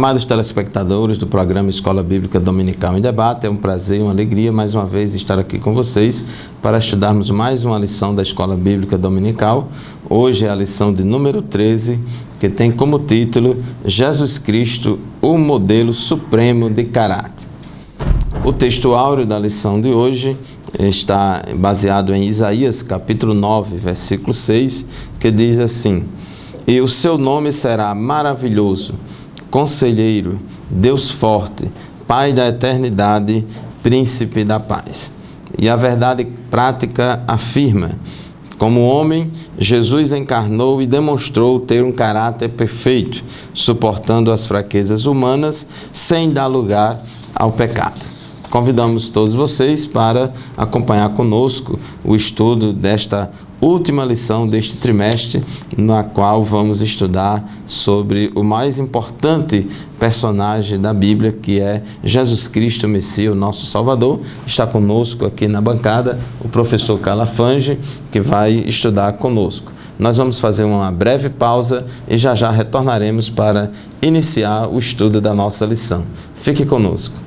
Amados telespectadores do programa Escola Bíblica Dominical em Debate, é um prazer e uma alegria mais uma vez estar aqui com vocês para estudarmos mais uma lição da Escola Bíblica Dominical. Hoje é a lição de número 13, que tem como título Jesus Cristo, o modelo supremo de caráter. O texto áureo da lição de hoje está baseado em Isaías capítulo 9, versículo 6, que diz assim: "E o seu nome será maravilhoso, Conselheiro, Deus forte, Pai da eternidade, Príncipe da paz." E a verdade prática afirma: como homem, Jesus encarnou e demonstrou ter um caráter perfeito, suportando as fraquezas humanas sem dar lugar ao pecado. Convidamos todos vocês para acompanhar conosco o estudo desta última lição deste trimestre, na qual vamos estudar sobre o mais importante personagem da Bíblia, que é Jesus Cristo, Messias, o nosso Salvador. Está conosco aqui na bancada o professor Calafange, que vai estudar conosco. Nós vamos fazer uma breve pausa e já já retornaremos para iniciar o estudo da nossa lição. Fique conosco.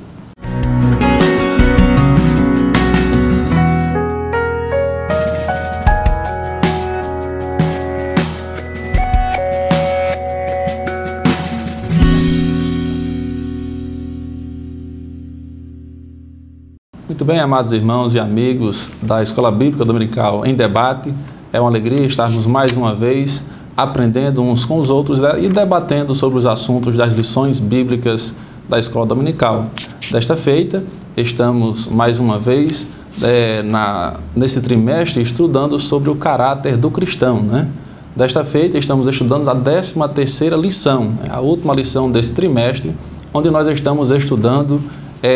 Muito bem, amados irmãos e amigos da Escola Bíblica Dominical em Debate, é uma alegria estarmos mais uma vez aprendendo uns com os outros e debatendo sobre os assuntos das lições bíblicas da Escola Dominical. Desta feita, estamos mais uma vez nesse trimestre estudando sobre o caráter do cristão, né? Desta feita, estamos estudando a 13ª lição, a última lição desse trimestre, onde nós estamos estudando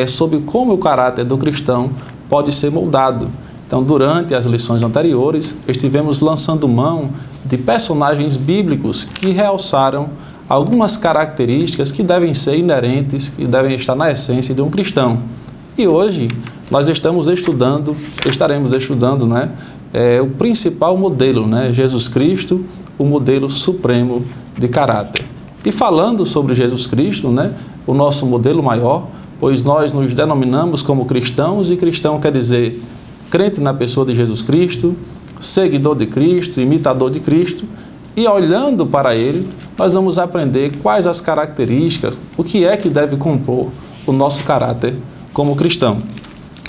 sobre como o caráter do cristão pode ser moldado. Então, durante as lições anteriores, estivemos lançando mão de personagens bíblicos que realçaram algumas características que devem ser inerentes, que devem estar na essência de um cristão. E hoje nós estaremos estudando, o principal modelo, Jesus Cristo, o modelo supremo de caráter. E falando sobre Jesus Cristo, o nosso modelo maior, pois nós nos denominamos como cristãos, e cristão quer dizer crente na pessoa de Jesus Cristo, seguidor de Cristo, imitador de Cristo, e olhando para Ele, nós vamos aprender quais as características, o que é que deve compor o nosso caráter como cristão.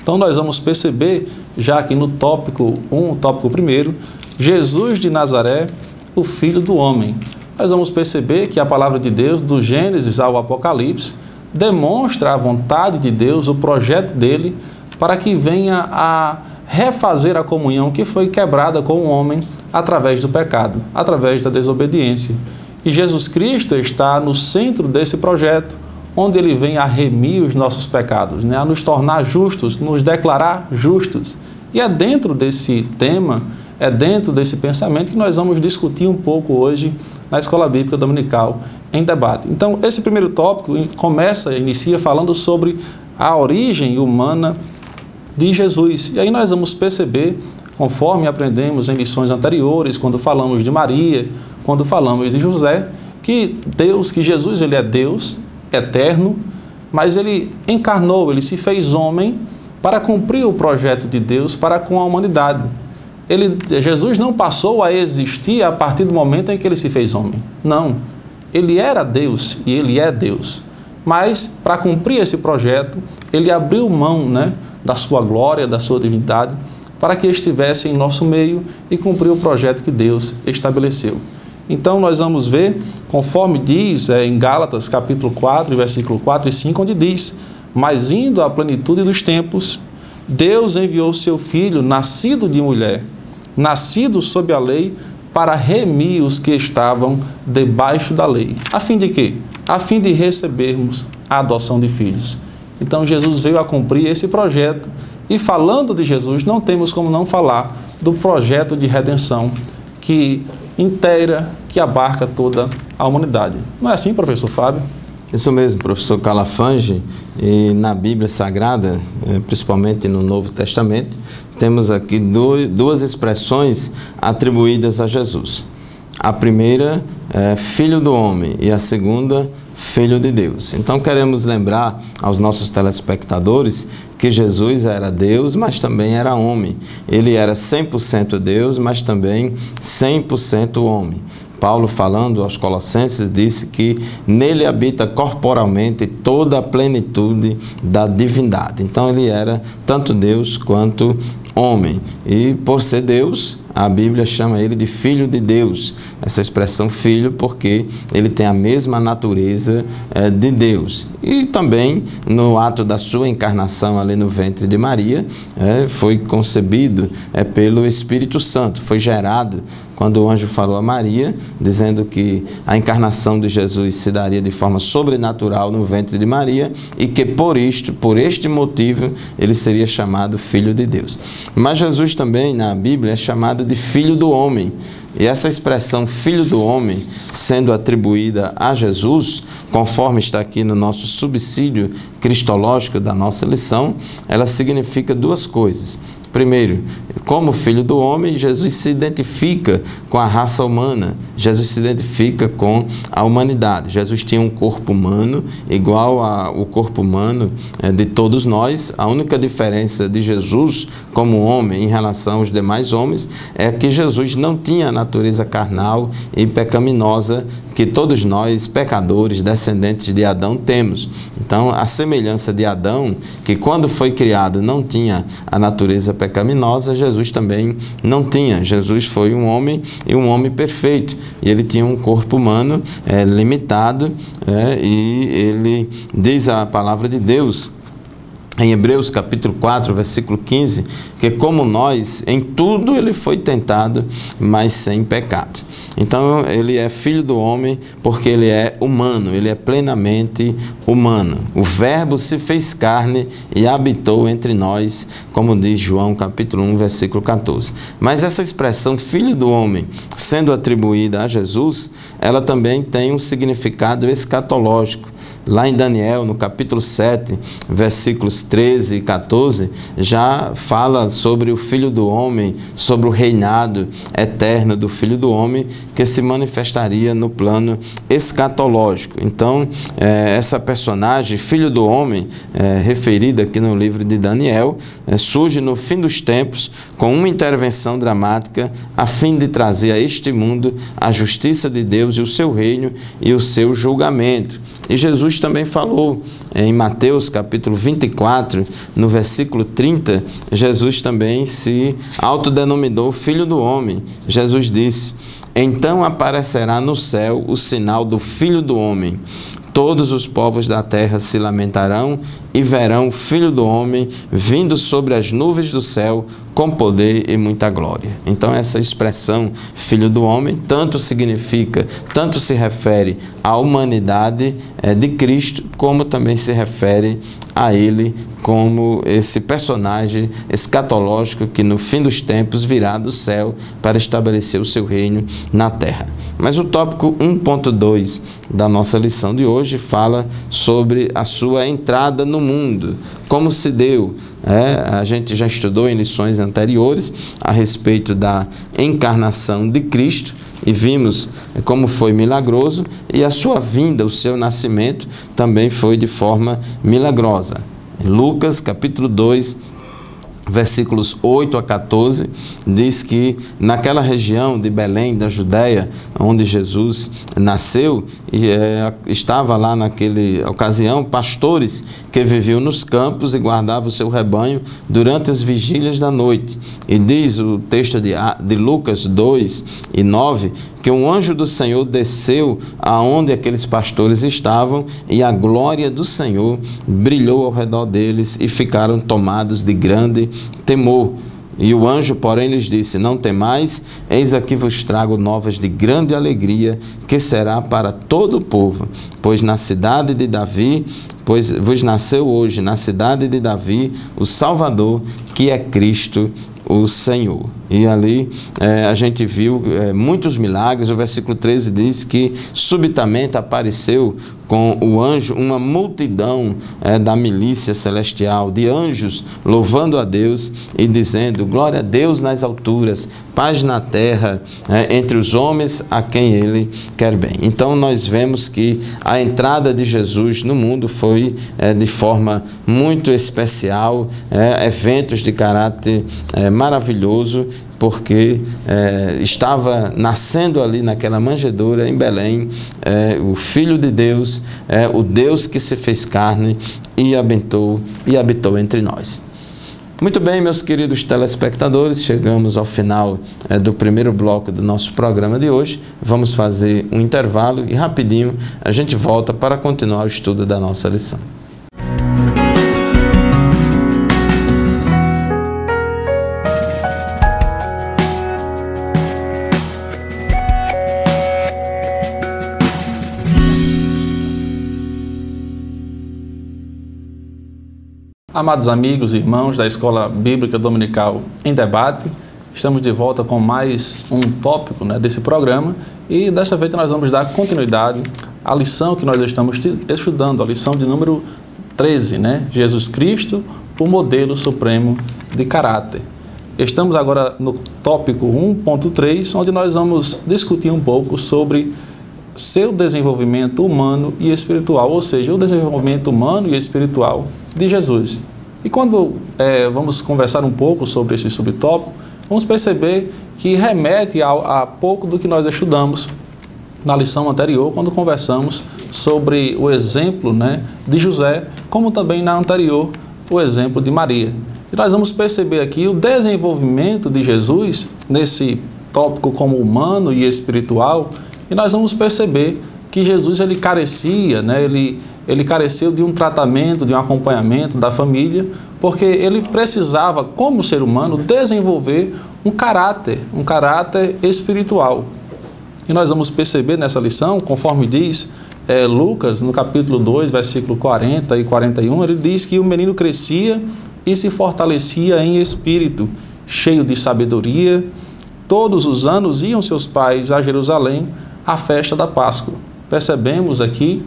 Então nós vamos perceber, já aqui no tópico 1, Jesus de Nazaré, o Filho do Homem. Nós vamos perceber que a palavra de Deus, do Gênesis ao Apocalipse, demonstra a vontade de Deus, o projeto dele, para que venha a refazer a comunhão que foi quebrada com o homem através do pecado, através da desobediência. E Jesus Cristo está no centro desse projeto, onde ele vem a remir os nossos pecados, a nos tornar justos, nos declarar justos. E é dentro desse tema, é dentro desse pensamento que nós vamos discutir um pouco hoje na Escola Bíblica Dominical em Debate. Então, esse primeiro tópico inicia falando sobre a origem humana de Jesus. E aí nós vamos perceber, conforme aprendemos em lições anteriores, quando falamos de Maria, quando falamos de José, que Jesus ele é Deus eterno, mas ele encarnou, ele se fez homem para cumprir o projeto de Deus para com a humanidade. Jesus não passou a existir a partir do momento em que ele se fez homem. Não. Ele era Deus e ele é Deus. Mas, para cumprir esse projeto, ele abriu mão da sua glória, da sua divindade, para que estivesse em nosso meio e cumprir o projeto que Deus estabeleceu. Então, nós vamos ver, conforme diz em Gálatas, capítulo 4, versículo 4 e 5, onde diz: "Mas indo à plenitude dos tempos, Deus enviou seu Filho, nascido de mulher, nascido sob a lei, para remir os que estavam debaixo da lei." A fim de quê? A fim de recebermos a adoção de filhos. Então, Jesus veio a cumprir esse projeto. E falando de Jesus, não temos como não falar do projeto de redenção que abarca toda a humanidade. Não é assim, professor Fábio? Isso mesmo, professor Calafange. E na Bíblia Sagrada, principalmente no Novo Testamento, temos aqui duas expressões atribuídas a Jesus. A primeira é Filho do Homem e a segunda, Filho de Deus. Então queremos lembrar aos nossos telespectadores que Jesus era Deus, mas também era homem. Ele era 100% Deus, mas também 100% homem. Paulo, falando aos Colossenses, disse que nele habita corporalmente toda a plenitude da divindade. Então ele era tanto Deus quanto homem. E por ser Deus, a Bíblia chama ele de Filho de Deus. Essa expressão filho porque ele tem a mesma natureza de Deus. E também no ato da sua encarnação ali no ventre de Maria, foi concebido pelo Espírito Santo, foi gerado quando o anjo falou a Maria, dizendo que a encarnação de Jesus se daria de forma sobrenatural no ventre de Maria e que por este motivo, ele seria chamado Filho de Deus. Mas Jesus também, na Bíblia, é chamado de Filho do Homem. E essa expressão Filho do Homem, sendo atribuída a Jesus, conforme está aqui no nosso subsídio cristológico da nossa lição, ela significa duas coisas. Primeiro, como Filho do Homem, Jesus se identifica com a raça humana, Jesus se identifica com a humanidade. Jesus tinha um corpo humano, igual ao corpo humano de todos nós. A única diferença de Jesus como homem em relação aos demais homens é que Jesus não tinha a natureza carnal e pecaminosa que todos nós, pecadores, descendentes de Adão, temos. Então, a semelhança de Adão, que quando foi criado não tinha a natureza pecaminosa, Jesus também não tinha. Jesus foi um homem e um homem perfeito. E ele tinha um corpo humano limitado, e ele diz a palavra de Deus, em Hebreus capítulo 4, versículo 15, que como nós, em tudo ele foi tentado, mas sem pecado. Então ele é filho do homem porque ele é humano, ele é plenamente humano. O verbo se fez carne e habitou entre nós, como diz João capítulo 1, versículo 14. Mas essa expressão filho do homem, sendo atribuída a Jesus, ela também tem um significado escatológico. Lá em Daniel, no capítulo 7, versículos 13 e 14, já fala sobre o Filho do Homem, sobre o reinado eterno do Filho do Homem, que se manifestaria no plano escatológico. Então, essa personagem, Filho do Homem, referida aqui no livro de Daniel, surge no fim dos tempos com uma intervenção dramática a fim de trazer a este mundo a justiça de Deus e o seu reino e o seu julgamento. E Jesus também falou em Mateus capítulo 24, no versículo 30, Jesus também se autodenominou Filho do Homem. Jesus disse: então aparecerá no céu o sinal do Filho do Homem. Todos os povos da terra se lamentarão e verão o Filho do Homem vindo sobre as nuvens do céu com poder e muita glória. Então essa expressão Filho do Homem tanto significa, tanto se refere à humanidade de Cristo, como também se refere a ele como esse personagem escatológico que no fim dos tempos virá do céu para estabelecer o seu reino na terra. Mas o tópico 1.2 da nossa lição de hoje fala sobre a sua entrada no mundo, como se deu. A gente já estudou em lições anteriores a respeito da encarnação de Cristo e vimos como foi milagroso, e a sua vinda, o seu nascimento, também foi de forma milagrosa. Lucas capítulo 2, versículos 8 a 14, diz que naquela região de Belém, da Judéia, onde Jesus nasceu, estava lá naquela ocasião pastores que viviam nos campos e guardavam o seu rebanho durante as vigílias da noite. E diz o texto de Lucas 2 e 9, que um anjo do Senhor desceu aonde aqueles pastores estavam e a glória do Senhor brilhou ao redor deles e ficaram tomados de grande temor. E o anjo, porém, lhes disse: não temais, eis aqui vos trago novas de grande alegria, que será para todo o povo, pois na cidade de Davi, pois vos nasceu hoje na cidade de Davi o Salvador, que é Cristo o Senhor. e ali a gente viu muitos milagres. O versículo 13 diz que subitamente apareceu com o anjo uma multidão da milícia celestial, de anjos louvando a Deus e dizendo: glória a Deus nas alturas, paz na terra, entre os homens a quem Ele quer bem. Então nós vemos que a entrada de Jesus no mundo foi de forma muito especial, eventos de caráter maravilhoso, porque estava nascendo ali naquela manjedoura em Belém o Filho de Deus, o Deus que se fez carne e habitou entre nós. Muito bem, meus queridos telespectadores, chegamos ao final do primeiro bloco do nosso programa de hoje. Vamos fazer um intervalo e rapidinho a gente volta para continuar o estudo da nossa lição. Amados amigos e irmãos da Escola Bíblica Dominical em Debate, estamos de volta com mais um tópico desse programa, e desta vez nós vamos dar continuidade à lição que nós estamos estudando, a lição de número 13, Jesus Cristo, o modelo supremo de caráter. Estamos agora no tópico 1.3, onde nós vamos discutir um pouco sobre seu desenvolvimento humano e espiritual, ou seja, o desenvolvimento humano e espiritual de Jesus. E quando vamos conversar um pouco sobre esse subtópico, vamos perceber que remete a pouco do que nós estudamos na lição anterior, quando conversamos sobre o exemplo de José, como também na anterior, o exemplo de Maria. E nós vamos perceber aqui o desenvolvimento de Jesus nesse tópico como humano e espiritual, e nós vamos perceber que Jesus ele carecia, ele careceu de um tratamento, de um acompanhamento da família, porque ele precisava, como ser humano, desenvolver um caráter espiritual. E nós vamos perceber nessa lição, conforme diz Lucas, no capítulo 2, versículo 40 e 41, ele diz que o menino crescia e se fortalecia em espírito, cheio de sabedoria. Todos os anos iam seus pais a Jerusalém à festa da Páscoa. Percebemos aqui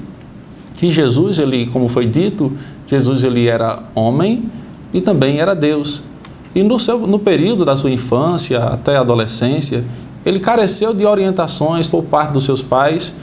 que Jesus, como foi dito, Jesus ele era homem e também era Deus. E no período da sua infância até a adolescência, ele careceu de orientações por parte dos seus pais,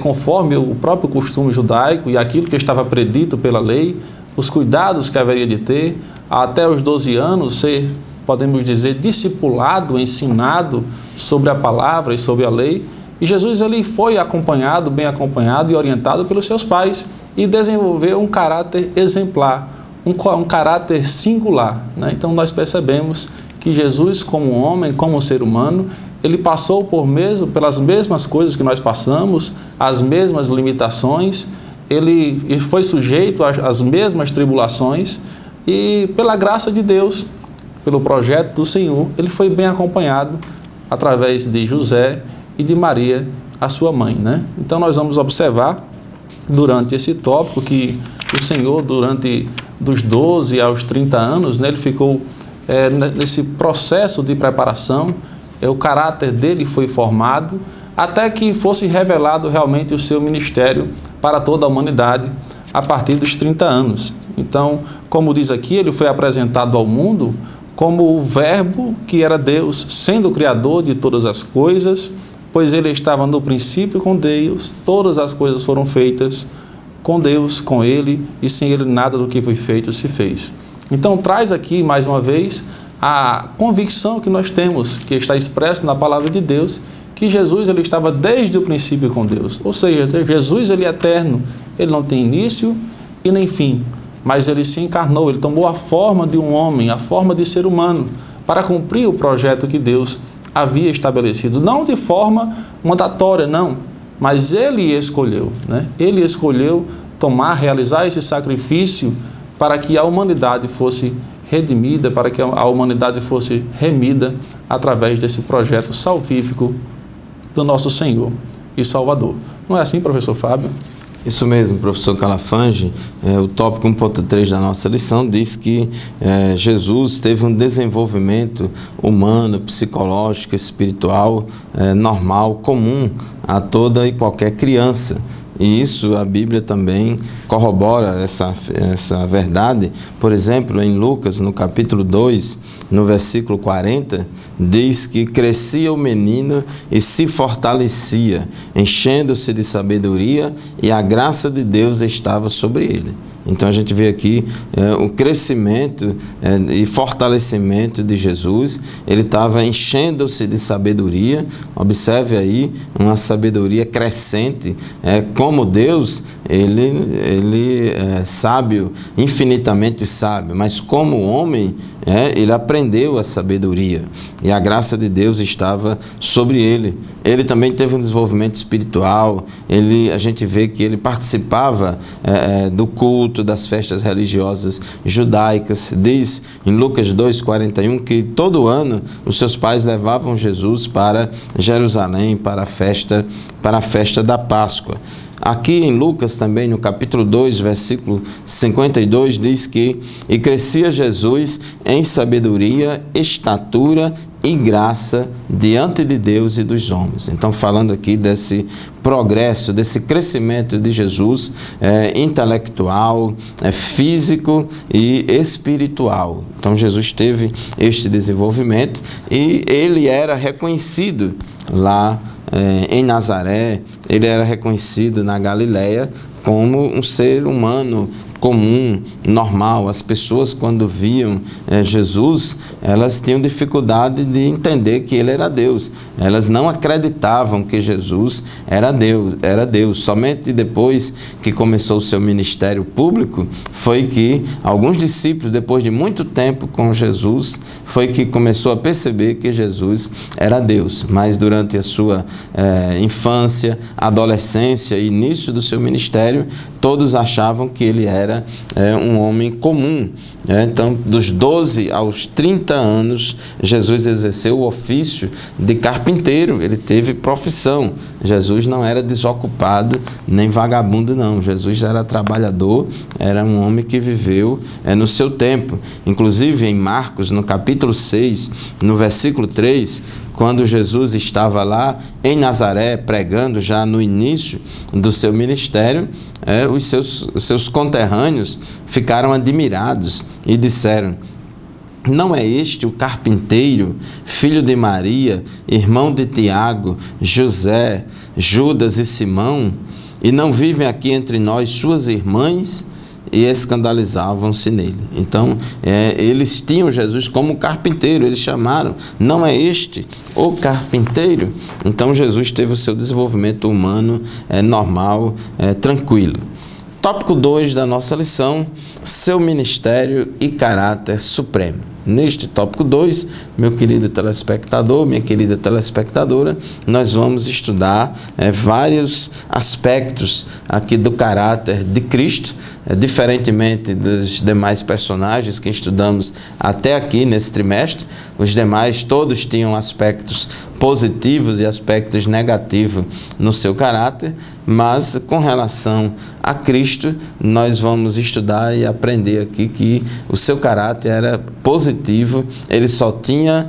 conforme o próprio costume judaico e aquilo que estava predito pela lei, os cuidados que haveria de ter, até os 12 anos ser, podemos dizer, discipulado, ensinado sobre a palavra e sobre a lei. E Jesus ele foi acompanhado, bem acompanhado e orientado pelos seus pais e desenvolveu um caráter exemplar, um caráter singular. Então nós percebemos que Jesus, como homem, como ser humano, ele passou pelas mesmas coisas que nós passamos, as mesmas limitações, ele foi sujeito às mesmas tribulações e pela graça de Deus, pelo projeto do Senhor, ele foi bem acompanhado através de José e de Maria, a sua mãe. Então nós vamos observar durante esse tópico que o Senhor, durante dos 12 aos 30 anos, ele ficou nesse processo de preparação, o caráter dele foi formado, até que fosse revelado realmente o seu ministério para toda a humanidade a partir dos 30 anos. Então, como diz aqui, ele foi apresentado ao mundo como o Verbo que era Deus, sendo o Criador de todas as coisas, pois ele estava no princípio com Deus, todas as coisas foram feitas com Deus, com ele, e sem ele nada do que foi feito se fez. Então traz aqui, mais uma vez, a convicção que nós temos, que está expressa na palavra de Deus, que Jesus ele estava desde o princípio com Deus. Ou seja, Jesus ele é eterno, ele não tem início e nem fim, mas ele se encarnou, ele tomou a forma de um homem, a forma de ser humano, para cumprir o projeto que Deus havia estabelecido, não de forma mandatória, não, mas ele escolheu, Ele escolheu realizar esse sacrifício para que a humanidade fosse redimida, para que a humanidade fosse remida através desse projeto salvífico do nosso Senhor e Salvador. Não é assim, professor Fábio? Isso mesmo, professor Calafange. O tópico 1.3 da nossa lição diz que Jesus teve um desenvolvimento humano, psicológico, espiritual, normal, comum a toda e qualquer criança. E isso a Bíblia também corrobora essa verdade. Por exemplo, em Lucas, no capítulo 2, no versículo 40, diz que crescia o menino e se fortalecia, enchendo-se de sabedoria, e a graça de Deus estava sobre ele. Então a gente vê aqui o crescimento e fortalecimento de Jesus. Ele estava enchendo-se de sabedoria. Observe aí uma sabedoria crescente. Como Deus, ele é sábio, infinitamente sábio, mas como homem, ele aprendeu a sabedoria e a graça de Deus estava sobre ele. Ele também teve um desenvolvimento espiritual. A gente vê que ele participava do culto, das festas religiosas judaicas. Diz em Lucas 2:41 que todo ano os seus pais levavam Jesus para Jerusalém para a festa da Páscoa. Aqui em Lucas também, no capítulo 2, versículo 52, diz que e crescia Jesus em sabedoria, estatura e graça diante de Deus e dos homens. Então, falando aqui desse progresso, desse crescimento de Jesus intelectual, físico e espiritual. Então, Jesus teve este desenvolvimento e ele era reconhecido lá em Nazaré. Ele era reconhecido na Galileia como um ser humano comum, normal. As pessoas, quando viam Jesus, elas tinham dificuldade de entender que ele era Deus. Elas não acreditavam que Jesus era Deus. Somente depois que começou o seu ministério público, foi que alguns discípulos, depois de muito tempo com Jesus, foi que começou a perceber que Jesus era Deus. Mas durante a sua infância, adolescência e início do seu ministério, todos achavam que ele era um homem comum. Então, dos 12 aos 30 anos, Jesus exerceu o ofício de carpinteiro. Ele teve profissão. Jesus não era desocupado nem vagabundo, não. Jesus era trabalhador, era um homem que viveu no seu tempo. Inclusive, em Marcos, no capítulo 6, no versículo 3, quando Jesus estava lá em Nazaré, pregando já no início do seu ministério, os seus conterrâneos ficaram admirados e disseram: não é este o carpinteiro, filho de Maria, irmão de Tiago, José, Judas e Simão? E não vivem aqui entre nós suas irmãs? E escandalizavam-se nele. Então, eles tinham Jesus como carpinteiro. Eles chamaram: não é este o carpinteiro? Então, Jesus teve o seu desenvolvimento humano normal, tranquilo. Tópico 2 da nossa lição: seu ministério e caráter supremo. Neste tópico 2, meu querido telespectador, minha querida telespectadora, nós vamos estudar vários aspectos aqui do caráter de Cristo, diferentemente dos demais personagens que estudamos até aqui nesse trimestre. Os demais todos tinham aspectos positivos e aspectos negativos no seu caráter, mas com relação a Cristo, nós vamos estudar e aprender aqui que o seu caráter era positivo. Ele só tinha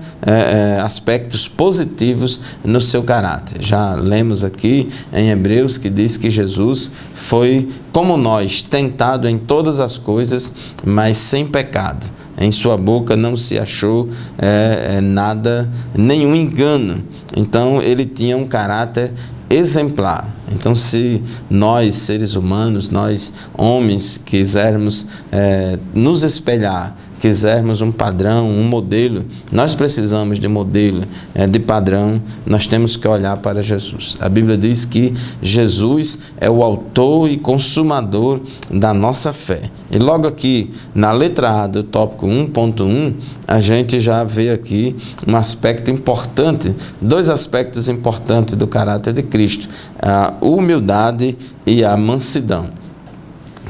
aspectos positivos no seu caráter. Já lemos aqui em Hebreus que diz que Jesus foi como nós, tentado em todas as coisas, mas sem pecado. Em sua boca não se achou nada, nenhum engano. Então ele tinha um caráter exemplar. Então, se nós, seres humanos, nós homens, quisermos nos espelhar, quisermos um padrão, um modelo, nós precisamos de modelo, de padrão, nós temos que olhar para Jesus. A Bíblia diz que Jesus é o autor e consumador da nossa fé. E logo aqui, na letra A do tópico 1.1, a gente já vê aqui um aspecto importante, dois aspectos importantes do caráter de Cristo: a humildade e a mansidão.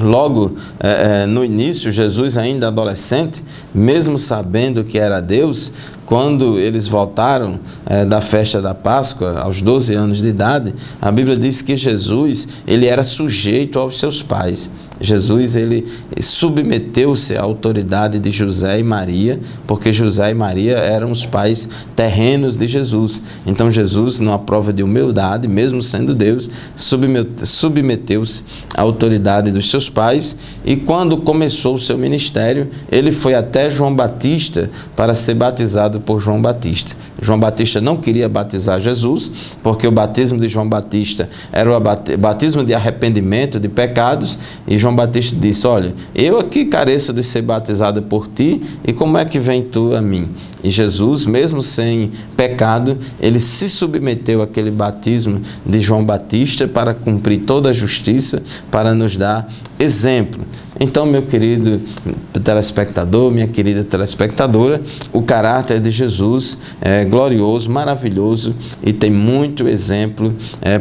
Logo no início, Jesus, ainda adolescente, mesmo sabendo que era Deus, quando eles voltaram da festa da Páscoa, aos 12 anos de idade, a Bíblia diz que Jesus, ele era sujeito aos seus pais. Jesus, ele submeteu-se à autoridade de José e Maria, porque José e Maria eram os pais terrenos de Jesus. Então Jesus, numa prova de humildade, mesmo sendo Deus, submeteu-se à autoridade dos seus pais, e quando começou o seu ministério, ele foi até João Batista para ser batizado por João Batista. João Batista não queria batizar Jesus, porque o batismo de João Batista era o batismo de arrependimento de pecados, e João Batista disse: olha, eu aqui careço de ser batizado por ti, e como é que vem tu a mim? E Jesus, mesmo sem pecado, ele se submeteu àquele batismo de João Batista para cumprir toda a justiça, para nos dar exemplo. Então, meu querido telespectador, minha querida telespectadora, o caráter de Jesus é glorioso, maravilhoso e tem muito exemplo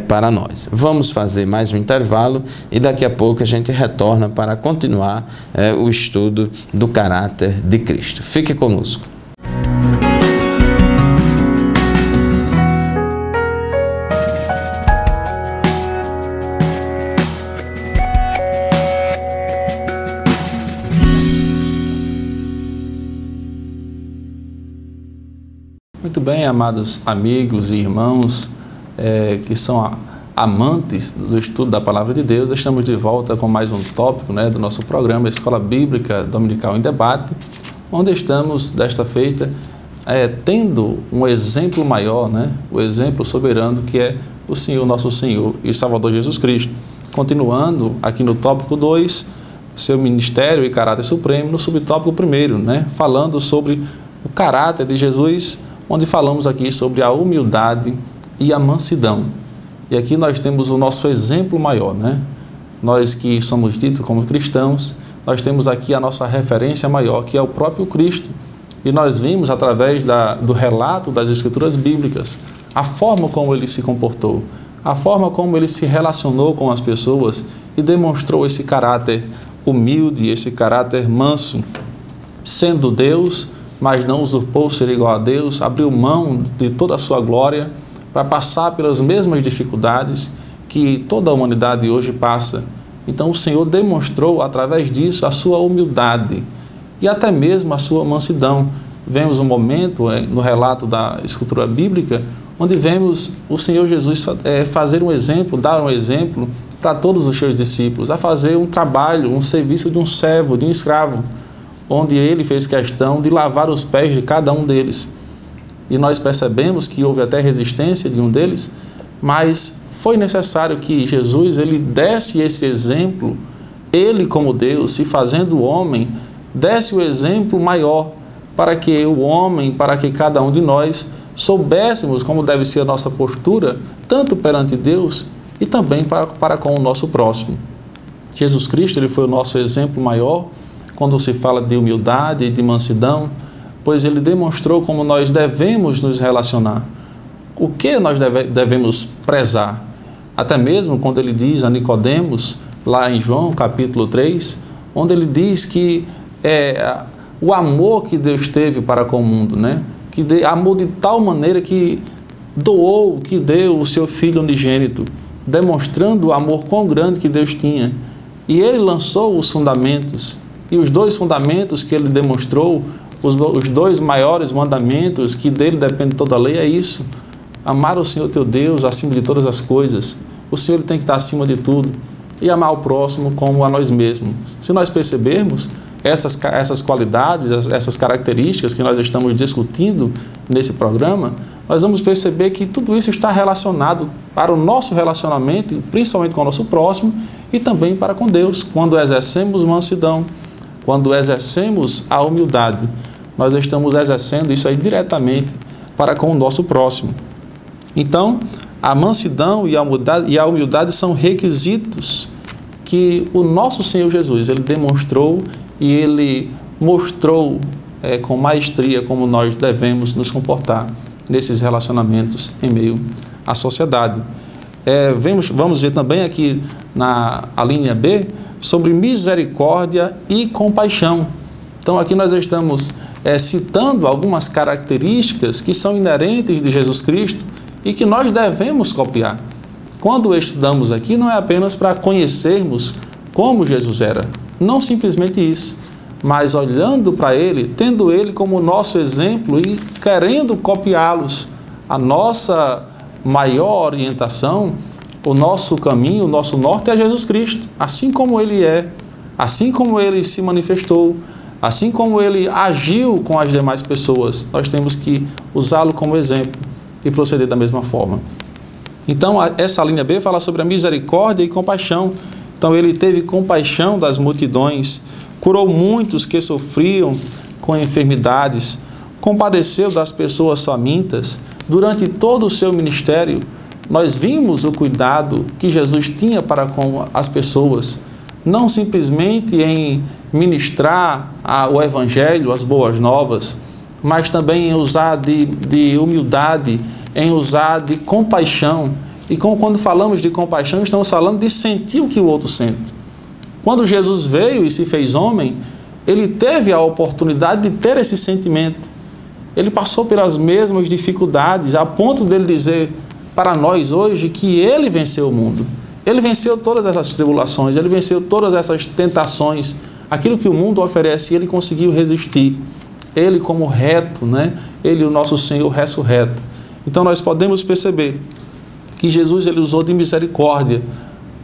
para nós. Vamos fazer mais um intervalo e daqui a pouco a gente retorna para continuar o estudo do caráter de Cristo. Fique conosco. Muito bem, amados amigos e irmãos que são amantes do estudo da Palavra de Deus, estamos de volta com mais um tópico do nosso programa Escola Bíblica Dominical em Debate, onde estamos, desta feita, tendo um exemplo maior, o exemplo soberano que é o Senhor, nosso Senhor e Salvador Jesus Cristo. Continuando aqui no tópico 2, seu ministério e caráter supremo, no subtópico 1, falando sobre o caráter de Jesus, onde falamos aqui sobre a humildade e a mansidão. E aqui nós temos o nosso exemplo maior, Nós que somos ditos como cristãos, nós temos aqui a nossa referência maior, que é o próprio Cristo. E nós vimos, através do relato das Escrituras Bíblicas, a forma como ele se comportou, a forma como ele se relacionou com as pessoas e demonstrou esse caráter humilde, esse caráter manso, sendo Deus, mas não usurpou ser igual a Deus, abriu mão de toda a sua glória para passar pelas mesmas dificuldades que toda a humanidade hoje passa. Então o Senhor demonstrou através disso a sua humildade e até mesmo a sua mansidão. Vemos um momento no relato da Escritura Bíblica onde vemos o Senhor Jesus fazer um exemplo, dar um exemplo para todos os seus discípulos, a fazer um trabalho, um serviço de um servo, de um escravo, onde ele fez questão de lavar os pés de cada um deles. E nós percebemos que houve até resistência de um deles, mas foi necessário que Jesus ele desse esse exemplo, ele como Deus, se fazendo homem, desse o exemplo maior para que o homem, para que cada um de nós soubéssemos como deve ser a nossa postura, tanto perante Deus e também para com o nosso próximo. Jesus Cristo ele foi o nosso exemplo maior, quando se fala de humildade e de mansidão, pois ele demonstrou como nós devemos nos relacionar, o que nós devemos prezar. Até mesmo quando ele diz a Nicodemos, lá em João capítulo 3, onde ele diz que o amor que Deus teve para com o mundo, que amou de tal maneira que doou, que deu o seu Filho unigênito, demonstrando o amor quão grande que Deus tinha. E ele lançou os fundamentos, e os dois fundamentos que ele demonstrou, os dois maiores mandamentos, que dele depende toda a lei, é isso: amar o Senhor teu Deus acima de todas as coisas. O Senhor tem que estar acima de tudo. E amar o próximo como a nós mesmos. Se nós percebermos essas qualidades, essas características que nós estamos discutindo nesse programa, nós vamos perceber que tudo isso está relacionado para o nosso relacionamento, principalmente com o nosso próximo, e também para com Deus. Quando exercemos mansidão, quando exercemos a humildade, nós estamos exercendo isso aí diretamente para com o nosso próximo. Então, a mansidão e a humildade são requisitos que o nosso Senhor Jesus ele demonstrou e ele mostrou com maestria como nós devemos nos comportar nesses relacionamentos em meio à sociedade. Vamos ver também aqui na linha B sobre misericórdia e compaixão. Então aqui nós estamos citando algumas características que são inerentes de Jesus Cristo e que nós devemos copiar. Quando estudamos aqui, não é apenas para conhecermos como Jesus era, não simplesmente isso, mas olhando para Ele, tendo Ele como nosso exemplo e querendo copiá-los. A nossa maior orientação, o nosso caminho, o nosso norte é Jesus Cristo, assim como Ele é, assim como Ele se manifestou, assim como Ele agiu com as demais pessoas, nós temos que usá-lo como exemplo e proceder da mesma forma. Então, essa linha B fala sobre a misericórdia e compaixão. Então, Ele teve compaixão das multidões, curou muitos que sofriam com enfermidades, compadeceu das pessoas famintas. Durante todo o seu ministério, nós vimos o cuidado que Jesus tinha para com as pessoas, não simplesmente em ministrar o Evangelho, as boas novas, mas também em usar de humildade, em usar de compaixão. E quando falamos de compaixão, estamos falando de sentir o que o outro sente. Quando Jesus veio e se fez homem, Ele teve a oportunidade de ter esse sentimento. Ele passou pelas mesmas dificuldades, a ponto dele dizer para nós hoje que Ele venceu o mundo. Ele venceu todas essas tribulações, Ele venceu todas essas tentações, aquilo que o mundo oferece, Ele conseguiu resistir. Ele como reto, né? Ele, o nosso Senhor ressurreto. Então nós podemos perceber que Jesus Ele usou de misericórdia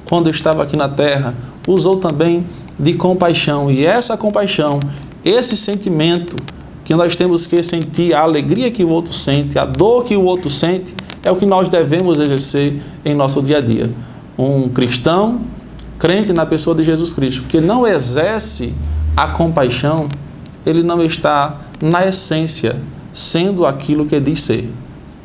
quando estava aqui na terra, usou também de compaixão. E essa compaixão, esse sentimento que nós temos que sentir, a alegria que o outro sente, a dor que o outro sente, é o que nós devemos exercer em nosso dia a dia. Um cristão, crente na pessoa de Jesus Cristo, que não exerce a compaixão, ele não está na essência, sendo aquilo que diz ser.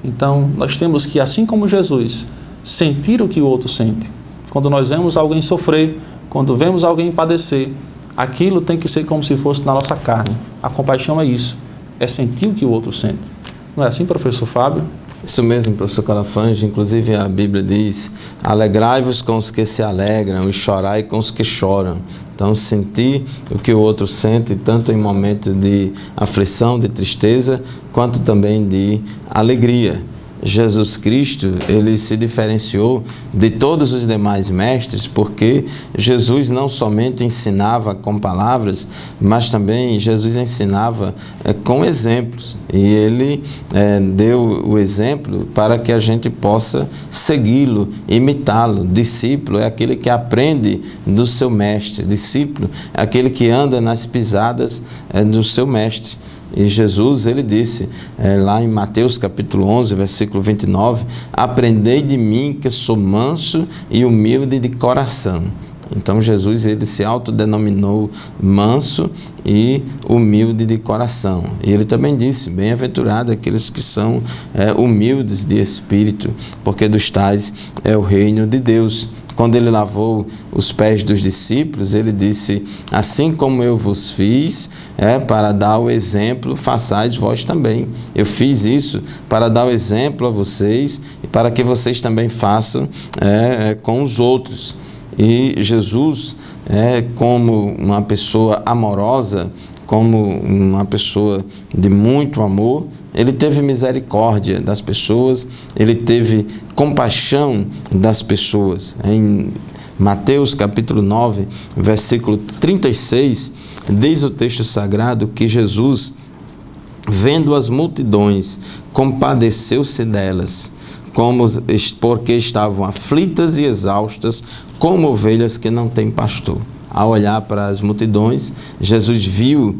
Então, nós temos que, assim como Jesus, sentir o que o outro sente. Quando nós vemos alguém sofrer, quando vemos alguém padecer, aquilo tem que ser como se fosse na nossa carne. A compaixão é isso, é sentir o que o outro sente. Não é assim, professor Fábio? Isso mesmo, professor Calafange. Inclusive a Bíblia diz: alegrai-vos com os que se alegram e chorai com os que choram. Então, sentir o que o outro sente, tanto em momentos de aflição, de tristeza, quanto também de alegria. Jesus Cristo, ele se diferenciou de todos os demais mestres, porque Jesus não somente ensinava com palavras, mas também Jesus ensinava com exemplos. E ele deu o exemplo para que a gente possa segui-lo, imitá-lo. Discípulo é aquele que aprende do seu mestre. Discípulo é aquele que anda nas pisadas do seu mestre. E Jesus, ele disse, lá em Mateus capítulo 11, versículo 29, aprendei de mim que sou manso e humilde de coração. Então Jesus, ele se autodenominou manso e humilde de coração. E ele também disse, bem-aventurado aqueles que são humildes de espírito, porque dos tais é o reino de Deus. Quando ele lavou os pés dos discípulos, ele disse, assim como eu vos fiz, para dar o exemplo, façais vós também. Eu fiz isso para dar o exemplo a vocês e para que vocês também façam com os outros. E Jesus, como uma pessoa amorosa, como uma pessoa de muito amor, ele teve misericórdia das pessoas, ele teve compaixão das pessoas. Em Mateus capítulo 9, versículo 36, diz o texto sagrado que Jesus, vendo as multidões, compadeceu-se delas, porque estavam aflitas e exaustas, como ovelhas que não têm pastor. Ao olhar para as multidões, Jesus viu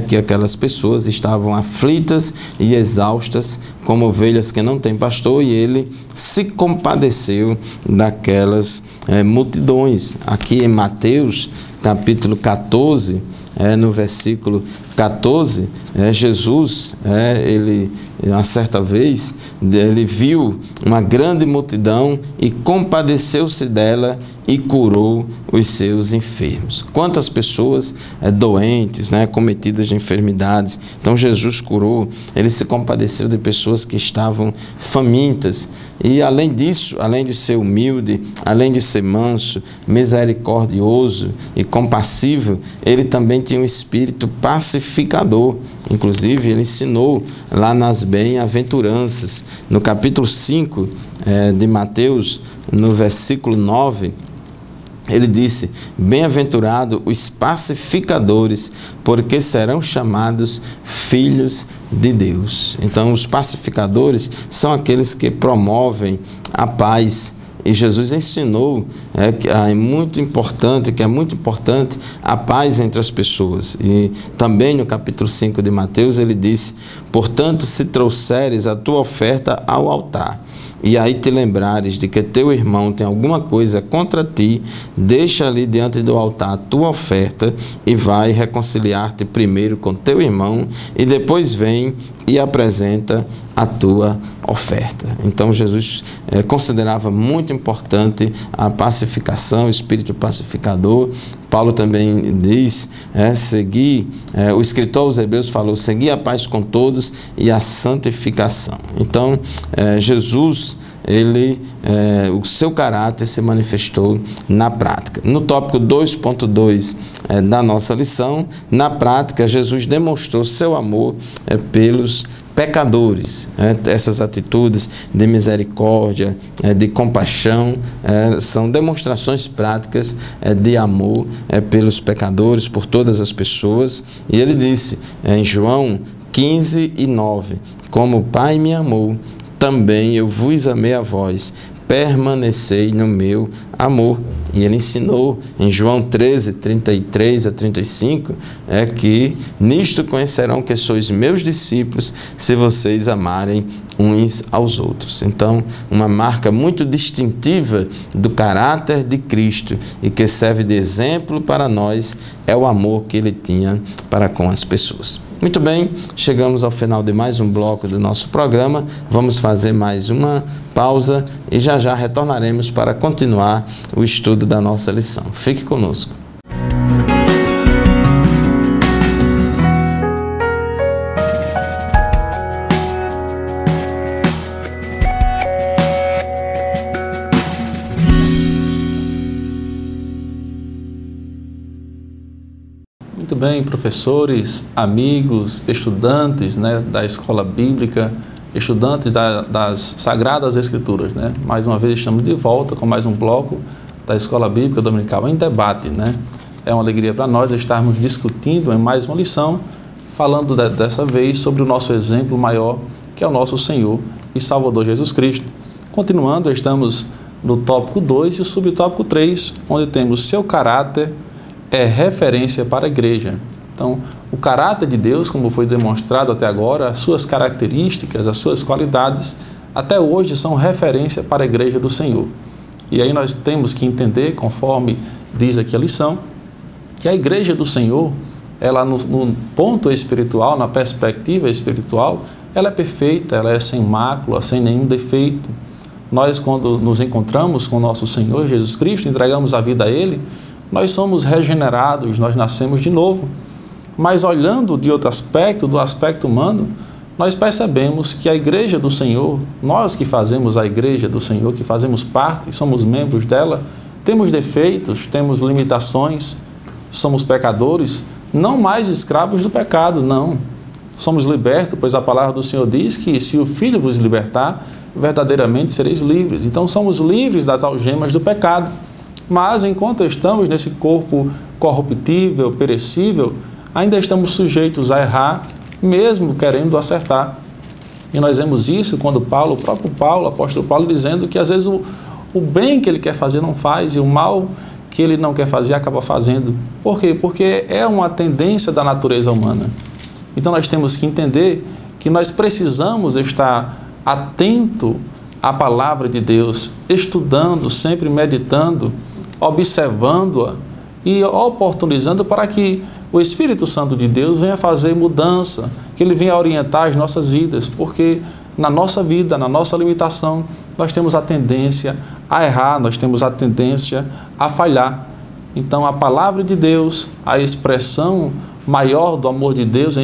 que aquelas pessoas estavam aflitas e exaustas, como ovelhas que não têm pastor, e ele se compadeceu daquelas multidões. Aqui em Mateus, capítulo 14, no versículo 14, Jesus, ele, uma certa vez, ele viu uma grande multidão e compadeceu-se dela e curou os seus enfermos. Quantas pessoas doentes, cometidas de enfermidades. Então Jesus curou, ele se compadeceu de pessoas que estavam famintas. E além disso, além de ser humilde, além de ser manso, misericordioso e compassivo, ele também tinha um espírito pacificador. Inclusive, ele ensinou lá nas bem-aventuranças. No capítulo 5 de Mateus, no versículo 9, ele disse: bem-aventurado os pacificadores, porque serão chamados filhos de Deus. Então, os pacificadores são aqueles que promovem a paz. E Jesus ensinou que é muito importante a paz entre as pessoas. E também no capítulo 5 de Mateus ele disse: portanto, se trouxeres a tua oferta ao altar, e aí te lembrares de que teu irmão tem alguma coisa contra ti, deixa ali diante do altar a tua oferta e vai reconciliar-te primeiro com teu irmão e depois vem e apresenta a tua oferta. Então Jesus considerava muito importante a pacificação, o espírito pacificador. Paulo também diz, o escritor aos Hebreus falou: seguir a paz com todos e a santificação. Então Jesus, o seu caráter se manifestou na prática. No tópico 2.2 da nossa lição, na prática, Jesus demonstrou seu amor pelos pecadores. Essas atitudes de misericórdia, de compaixão, são demonstrações práticas de amor pelos pecadores, por todas as pessoas. E ele disse em João 15:9: como o Pai me amou, também eu vos amei a vós, permanecei no meu amor. E ele ensinou em João 13:33-35, que nisto conhecerão que sois meus discípulos, se vocês amarem uns aos outros. Então, uma marca muito distintiva do caráter de Cristo e que serve de exemplo para nós é o amor que ele tinha para com as pessoas. Muito bem, chegamos ao final de mais um bloco do nosso programa. Vamos fazer mais uma pausa e já já retornaremos para continuar o estudo da nossa lição. Fique conosco. Muito bem, professores, amigos, estudantes da Escola Bíblica, estudantes das Sagradas Escrituras. Mais uma vez estamos de volta com mais um bloco da Escola Bíblica Dominical em debate. É uma alegria para nós estarmos discutindo em mais uma lição, falando dessa vez sobre o nosso exemplo maior, que é o nosso Senhor e Salvador Jesus Cristo. Continuando, estamos no tópico 2 e o subtópico 3, onde temos seu caráter é referência para a igreja. Então, o caráter de Deus, como foi demonstrado até agora, as suas características, as suas qualidades, até hoje são referência para a igreja do Senhor. E aí nós temos que entender, conforme diz aqui a lição, que a igreja do Senhor, ela no ponto espiritual, na perspectiva espiritual, ela é perfeita, ela é sem mácula, sem nenhum defeito. Nós, quando nos encontramos com o nosso Senhor Jesus Cristo, entregamos a vida a Ele, nós somos regenerados, nós nascemos de novo. Mas olhando de outro aspecto, do aspecto humano, nós percebemos que a igreja do Senhor, nós que fazemos a igreja do Senhor, que fazemos parte, somos membros dela, temos defeitos, temos limitações, somos pecadores, não mais escravos do pecado, não. Somos libertos, pois a palavra do Senhor diz que se o Filho vos libertar, verdadeiramente sereis livres. Então somos livres das algemas do pecado. Mas enquanto estamos nesse corpo corruptível, perecível, ainda estamos sujeitos a errar, mesmo querendo acertar. E nós vemos isso quando o próprio Paulo, o apóstolo Paulo, dizendo que às vezes o bem que ele quer fazer não faz e o mal que ele não quer fazer acaba fazendo. Por quê? Porque é uma tendência da natureza humana. Então nós temos que entender que nós precisamos estar atento à palavra de Deus, estudando, sempre meditando, observando-a e oportunizando para que o Espírito Santo de Deus venha fazer mudança, que ele venha orientar as nossas vidas, porque na nossa vida, na nossa limitação, nós temos a tendência a errar, nós temos a tendência a falhar. Então a palavra de Deus, a expressão maior do amor de Deus,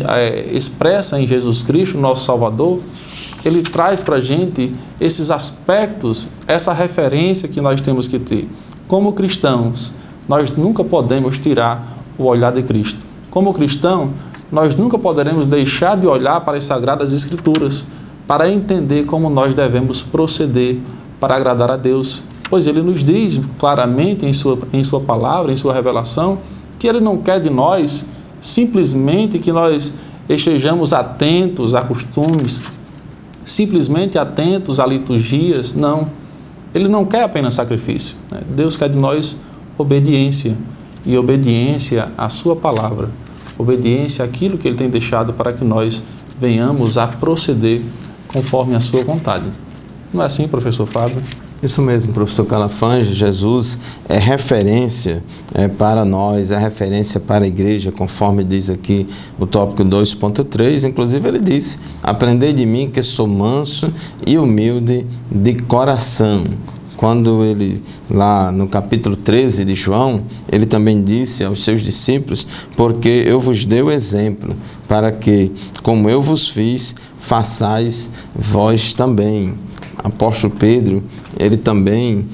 expressa em Jesus Cristo, nosso Salvador, ele traz para a gente esses aspectos, essa referência que nós temos que ter. Como cristãos, nós nunca podemos tirar o olhar de Cristo. como cristão, nós nunca poderemos deixar de olhar para as Sagradas Escrituras para entender como nós devemos proceder para agradar a Deus. Pois Ele nos diz claramente em sua palavra, em sua revelação, que Ele não quer de nós simplesmente que nós estejamos atentos a costumes, simplesmente atentos a liturgias. Não. Ele não quer apenas sacrifício, né? Deus quer de nós obediência, e obediência à sua palavra, obediência àquilo que Ele tem deixado para que nós venhamos a proceder conforme a sua vontade. Não é assim, professor Fábio? Isso mesmo, professor Calafange. Jesus é referência para nós, é referência para a igreja, conforme diz aqui o tópico 2.3. Inclusive ele disse: aprendei de mim que sou manso e humilde de coração. Quando ele, lá no capítulo 13 de João, ele também disse aos seus discípulos: porque eu vos dei o exemplo, para que, como eu vos fiz, façais vós também. Apóstolo Pedro, ele também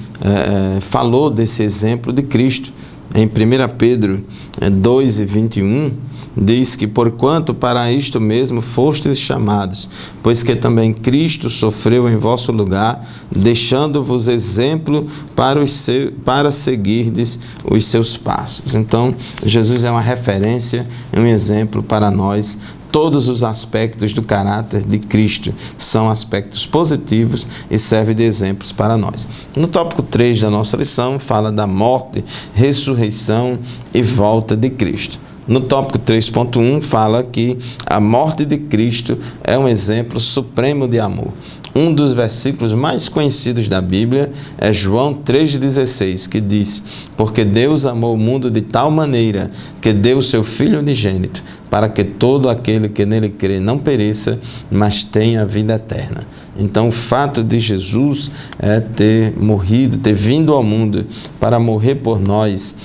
falou desse exemplo de Cristo. Em 1 Pedro 2:21, diz que porquanto para isto mesmo fostes chamados, pois que também Cristo sofreu em vosso lugar, deixando-vos exemplo para seguirdes os seus passos. Então, Jesus é uma referência, um exemplo para nós. Todos os aspectos do caráter de Cristo são aspectos positivos e servem de exemplos para nós. No tópico 3 da nossa lição, fala da morte, ressurreição e volta de Cristo. No tópico 3.1, fala que a morte de Cristo é um exemplo supremo de amor. Um dos versículos mais conhecidos da Bíblia é João 3,16, que diz: porque Deus amou o mundo de tal maneira que deu o seu Filho unigênito, para que todo aquele que nele crê não pereça, mas tenha vida eterna. Então, o fato de Jesus ter morrido, ter vindo ao mundo para morrer por nós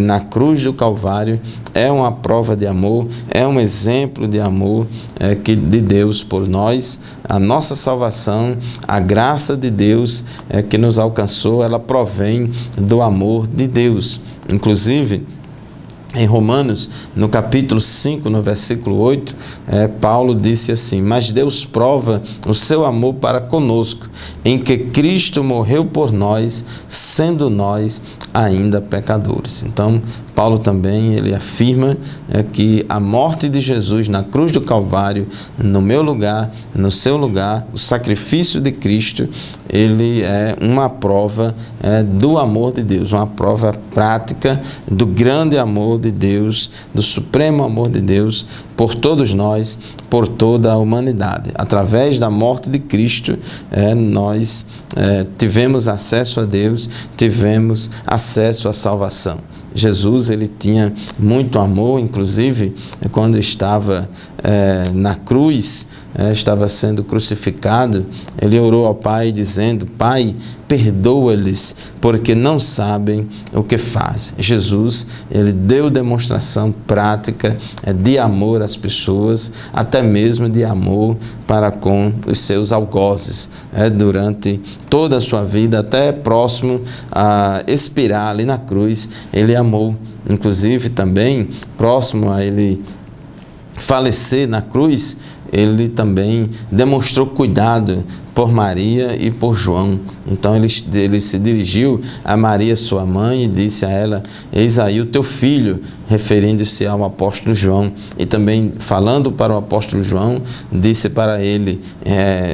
na cruz do Calvário, é uma prova de amor, é um exemplo de amor de Deus por nós. A nossa salvação, a graça de Deus que nos alcançou, ela provém do amor de Deus. Inclusive, em Romanos, no capítulo 5, no versículo 8, Paulo disse assim: mas Deus prova o seu amor para conosco, em que Cristo morreu por nós, sendo nós ainda pecadores. Então, Paulo também, ele afirma que a morte de Jesus na cruz do Calvário, no meu lugar, no seu lugar, o sacrifício de Cristo, ele é uma prova do amor de Deus, uma prova prática do grande amor de Deus, do supremo amor de Deus por todos nós, por toda a humanidade. Através da morte de Cristo, nós tivemos acesso a Deus, tivemos acesso à salvação. Jesus, ele tinha muito amor, inclusive quando estava na cruz, estava sendo crucificado, ele orou ao Pai dizendo: Pai, perdoa-lhes, porque não sabem o que fazem. Jesus, ele deu demonstração prática de amor às pessoas, até mesmo de amor para com os seus algozes, durante toda a sua vida, até próximo a expirar ali na cruz, ele amou. Inclusive também, próximo a ele falecer na cruz, ele também demonstrou cuidado por Maria e por João. Então ele se dirigiu a Maria, sua mãe, e disse a ela: eis aí o teu filho, referindo-se ao apóstolo João. E também falando para o apóstolo João, disse para ele,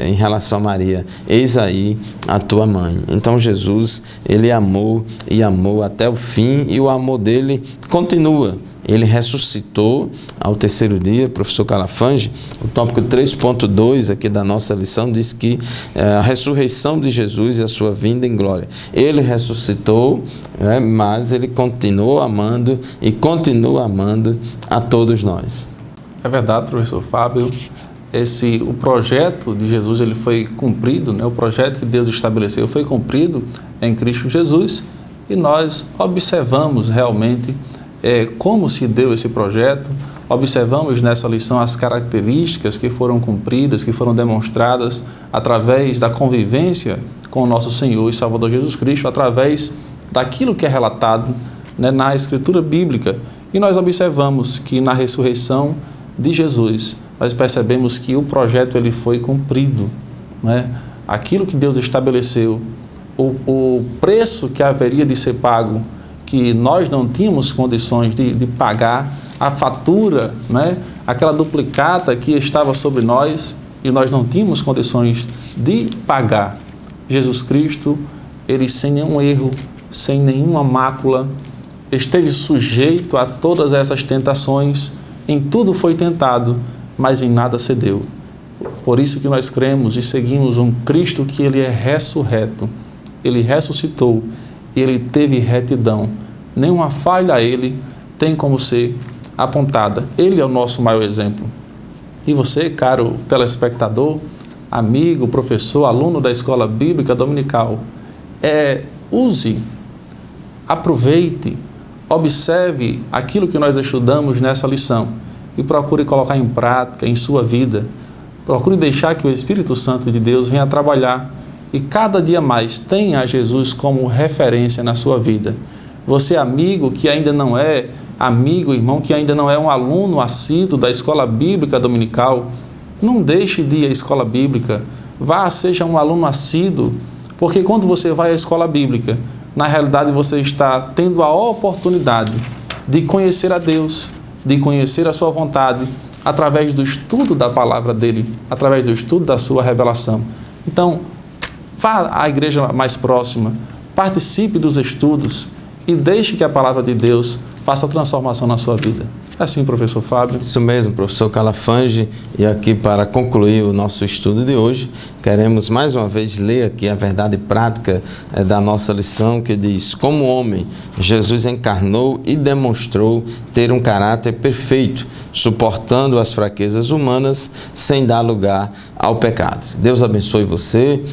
em relação a Maria: eis aí a tua mãe. Então Jesus, ele amou e amou até o fim, e o amor dele continua. Ele ressuscitou ao terceiro dia. Professor Calafange, o tópico 3.2 aqui da nossa lição diz que a ressurreição de Jesus e a sua vinda em glória. Ele ressuscitou, mas ele continuou amando e continua amando a todos nós. É verdade, professor Fábio. O projeto de Jesus, ele foi cumprido, né? O projeto que Deus estabeleceu foi cumprido em Cristo Jesus, e nós observamos realmente como se deu esse projeto. Observamos nessa lição as características que foram cumpridas, que foram demonstradas através da convivência com o nosso Senhor e Salvador Jesus Cristo, através daquilo que é relatado, né, na Escritura Bíblica. E nós observamos que na ressurreição de Jesus, nós percebemos que o projeto ele foi cumprido, né? Aquilo que Deus estabeleceu, o preço que haveria de ser pago, que nós não tínhamos condições de pagar, a fatura, né? Aquela duplicata que estava sobre nós e nós não tínhamos condições de pagar. Jesus Cristo, ele sem nenhum erro, sem nenhuma mácula, esteve sujeito a todas essas tentações, em tudo foi tentado, mas em nada cedeu. Por isso que nós cremos e seguimos um Cristo que ele é ressurreto, ele ressuscitou e ele teve retidão. Nenhuma falha a ele tem como ser apontada. Ele é o nosso maior exemplo. E você, caro telespectador, amigo, professor, aluno da Escola Bíblica Dominical, use, aproveite, observe aquilo que nós estudamos nessa lição e procure colocar em prática em sua vida. Procure deixar que o Espírito Santo de Deus venha trabalhar e cada dia mais tenha a Jesus como referência na sua vida. Você, amigo, que ainda não é amigo, irmão, que ainda não é um aluno assíduo da Escola Bíblica Dominical, não deixe de ir à Escola Bíblica. Vá, seja um aluno assíduo, porque quando você vai à Escola Bíblica, na realidade você está tendo a oportunidade de conhecer a Deus, de conhecer a sua vontade, através do estudo da palavra dele, através do estudo da sua revelação. Então, vá à igreja mais próxima, participe dos estudos e deixe que a palavra de Deus faça transformação na sua vida. É assim, professor Fábio? Isso mesmo, professor Calafange. E aqui, para concluir o nosso estudo de hoje, queremos mais uma vez ler aqui a verdade prática da nossa lição, que diz: como homem, Jesus encarnou e demonstrou ter um caráter perfeito, suportando as fraquezas humanas sem dar lugar ao pecado. Deus abençoe você.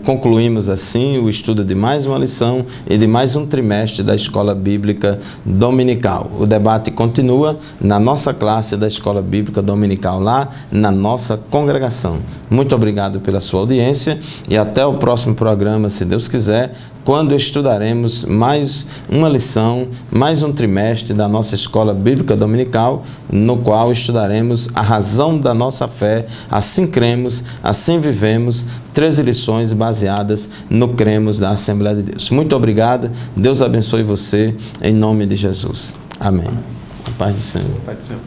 Concluímos assim o estudo de mais uma lição e de mais um trimestre da Escola Bíblica Dominical. O debate continua na nossa classe da Escola Bíblica Dominical, lá na nossa congregação. Muito obrigado pela sua audiência e até o próximo programa, se Deus quiser, quando estudaremos mais uma lição, mais um trimestre da nossa Escola Bíblica Dominical, no qual estudaremos a razão da nossa fé, assim cremos, assim vivemos, 13 lições baseadas no cremos da Assembleia de Deus. Muito obrigado, Deus abençoe você, em nome de Jesus. Amém. Paz do Senhor. Pai do Senhor.